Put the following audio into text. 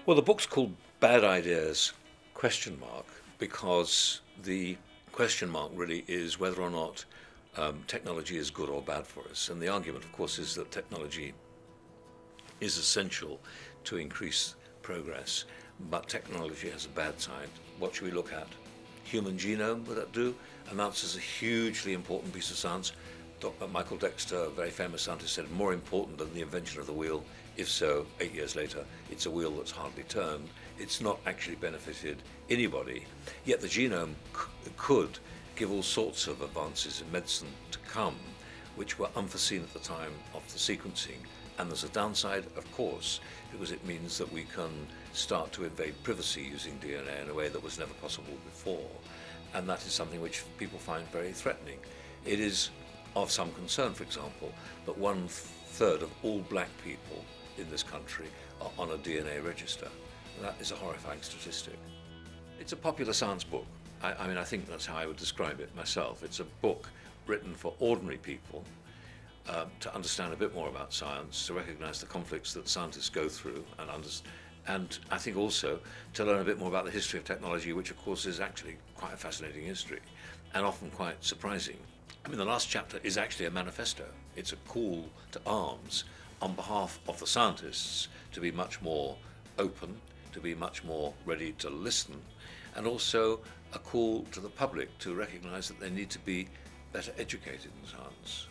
Well, the book's called Bad Ideas, question mark, because the question mark really is whether or not technology is good or bad for us. And the argument, of course, is that technology is essential to increase progress, but technology has a bad side. What should we look at? Human genome, would that do? Amounts as a hugely important piece of science. Dr. Michael Dexter, a very famous scientist, said more important than the invention of the wheel. If so, 8 years later, it's a wheel that's hardly turned. It's not actually benefited anybody. Yet the genome could give all sorts of advances in medicine to come, which were unforeseen at the time of the sequencing. And there's a downside, of course, because it means that we can start to invade privacy using DNA in a way that was never possible before. And that is something which people find very threatening. It is of some concern, for example, that 1/3 of all black people in this country are on a DNA register. And that is a horrifying statistic. It's a popular science book. I mean, I think that's how I would describe it myself. It's a book written for ordinary people to understand a bit more about science, to recognize the conflicts that scientists go through, and I think also to learn a bit more about the history of technology, which of course is actually quite a fascinating history and often quite surprising. I mean, the last chapter is actually a manifesto. It's a call to arms on behalf of the scientists to be much more open, to be much more ready to listen, and also a call to the public to recognize that they need to be better educated in science.